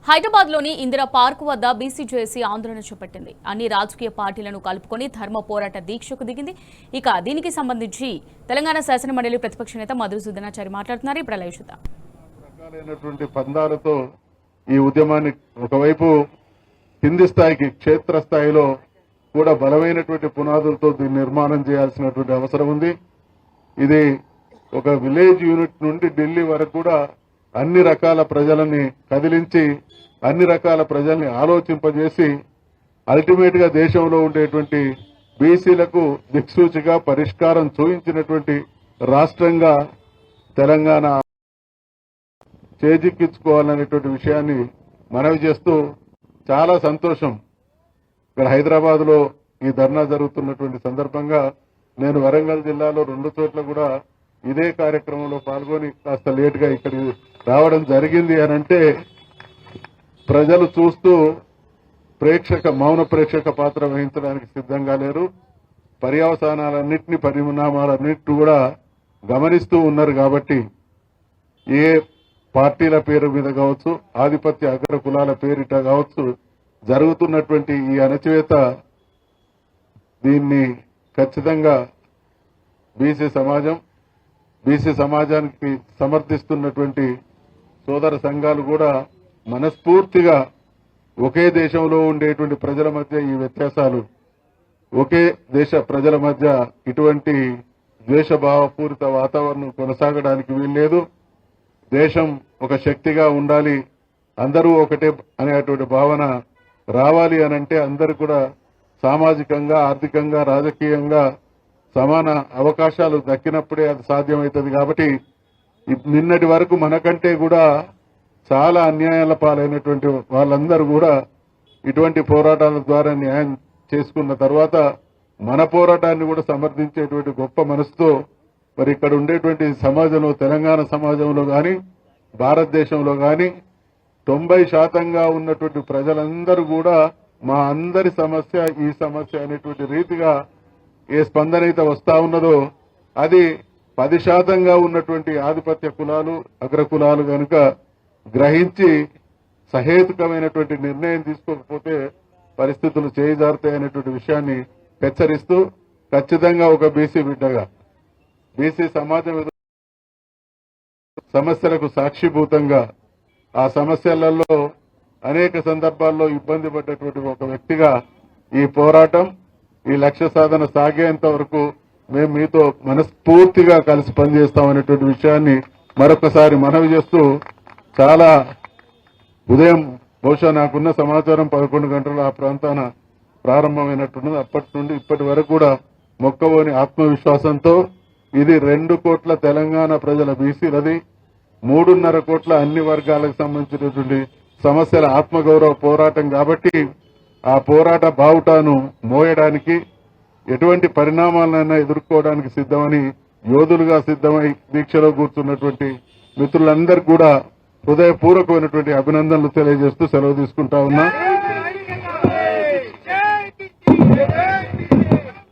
హైదరాబాద్ లోని ఇందిరా పార్క్ వద్ద బీసీజేఏసీ ఆందోళన చేపట్టింది. అన్ని రాజకీయ పార్టీలను కలుపుకొని ధర్మ పోరాట దీక్షకు దిగింది. ఇక దీనికి సంబంధించి తెలంగాణ శాసన మండలి ప్రతిపక్ష నేత మధు సూదనాచారి మాట్లాడుతున్నారు. ఇప్పుడు లైవ్ చూద్దాం. రకాలైనటువంటి పందాలతో ఈ ఉద్యమాన్ని ఒకవైపు కింది స్థాయికి క్షేత్రస్థాయిలో కూడా బలమైనటువంటి పునాదులతో దీన్ని నిర్మాణం చేయాల్సినటువంటి అవసరం ఉంది. ఇది ఒక విలేజ్ యూనిట్ నుండి ఢిల్లీ వరకు కూడా అన్ని రకాల ప్రజలని కదిలించి అన్ని రకాల ప్రజల్ని ఆలోచింపజేసి అల్టిమేట్ గా దేశంలో ఉండేటువంటి బీసీలకు దిక్సూచిగా పరిష్కారం చూపించినటువంటి రాష్ట్రంగా తెలంగాణ చేజిక్కించుకోవాలనేటువంటి విషయాన్ని మనవి చేస్తూ చాలా సంతోషం. ఇక్కడ హైదరాబాద్ లో ఈ ధర్నా జరుగుతున్నటువంటి సందర్భంగా నేను వరంగల్ జిల్లాలో 2 చోట్ల కూడా ఇదే కార్యక్రమంలో పాల్గొని కాస్త లేట్ గా ఇక్కడికి రావడం జరిగింది అనంటే ప్రజలు చూస్తూ మౌన ప్రేక్షక పాత్ర వహించడానికి సిద్ధంగా లేరు. పర్యవసానాలన్నింటినీ పరిణామాలన్నింటినీ కూడా గమనిస్తూ ఉన్నారు. కాబట్టి ఏ పార్టీల పేరు మీద కావచ్చు, ఆధిపత్య అగ్ర కులాల పేరిట కావచ్చు, జరుగుతున్నటువంటి ఈ అణచివేత దీన్ని ఖచ్చితంగా బీసీ సమాజానికి సమర్థిస్తున్నటువంటి సోదర సంఘాలు కూడా మనస్ఫూర్తిగా ఒకే దేశంలో ఉండేటువంటి ప్రజల మధ్య ఈ వ్యత్యాసాలు, ఒకే దేశ ప్రజల మధ్య ఇటువంటి ద్వేషభావపూరిత వాతావరణం కొనసాగడానికి వీల్లేదు. దేశం ఒక శక్తిగా ఉండాలి, అందరూ ఒకటే అనేటువంటి భావన రావాలి అనంటే అందరూ కూడా సామాజికంగా, ఆర్థికంగా, రాజకీయంగా సమాన అవకాశాలు దక్కినప్పుడే అది సాధ్యమవుతుంది. కాబట్టి నిన్నటి వరకు మనకంటే కూడా చాలా అన్యాయాల పాలైనటువంటి వాళ్ళందరూ కూడా ఇటువంటి పోరాటాల ద్వారా న్యాయం చేసుకున్న తర్వాత మన పోరాటాన్ని కూడా సమర్థించేటువంటి గొప్ప మనసుతో మరి ఇక్కడ ఉండేటువంటి సమాజంలో, తెలంగాణ సమాజంలో గాని భారతదేశంలో గాని 90% ఉన్నటువంటి ప్రజలందరూ కూడా మా అందరి సమస్య ఈ సమస్య అనేటువంటి రీతిగా ఏ స్పందన అయితే వస్తా ఉన్నదో అది 10% ఉన్నటువంటి ఆధిపత్య కులాలు, అగ్రకులాలు కనుక గ్రహించి సహేతుకమైనటువంటి నిర్ణయం తీసుకోకపోతే పరిస్థితులు చేయిజారుతాయనేటువంటి విషయాన్ని హెచ్చరిస్తూ ఖచ్చితంగా ఒక బీసీ బిడ్డగా బీసీ సమాజం సమస్యలకు సాక్షిభూతంగా ఆ సమస్యలలో అనేక సందర్భాల్లో ఇబ్బంది పడ్డటువంటి ఒక వ్యక్తిగా ఈ పోరాటం, ఈ లక్ష్య సాధన సాగేంత వరకు మేము మీతో మనస్ఫూర్తిగా కలిసి పనిచేస్తామనేటువంటి విషయాన్ని మరొకసారి మనవి చేస్తూ, చాలా ఉదయం బహుశా నాకున్న సమాచారం 11 గంటల ఆ ప్రాంతాన ప్రారంభమైనట్టున్నది. అప్పటి నుండి ఇప్పటి వరకు కూడా మొక్కవోని ఆత్మవిశ్వాసంతో ఇది 2 కోట్ల తెలంగాణ ప్రజల బీసీలది, 3.5 కోట్ల అన్ని వర్గాలకు సంబంధించినటువంటి సమస్యల ఆత్మగౌరవ పోరాటం. కాబట్టి ఆ పోరాట బావుటాను మోయడానికి, ఎటువంటి పరిణామాలనైనా ఎదుర్కోవడానికి సిద్ధమని యోధులుగా సిద్ధమై దీక్షలో కూర్చున్నటువంటి మిత్రులందరికీ కూడా హృదయపూర్వకమైనటువంటి అభినందనలు తెలియజేస్తూ సెలవు తీసుకుంటా ఉన్నా.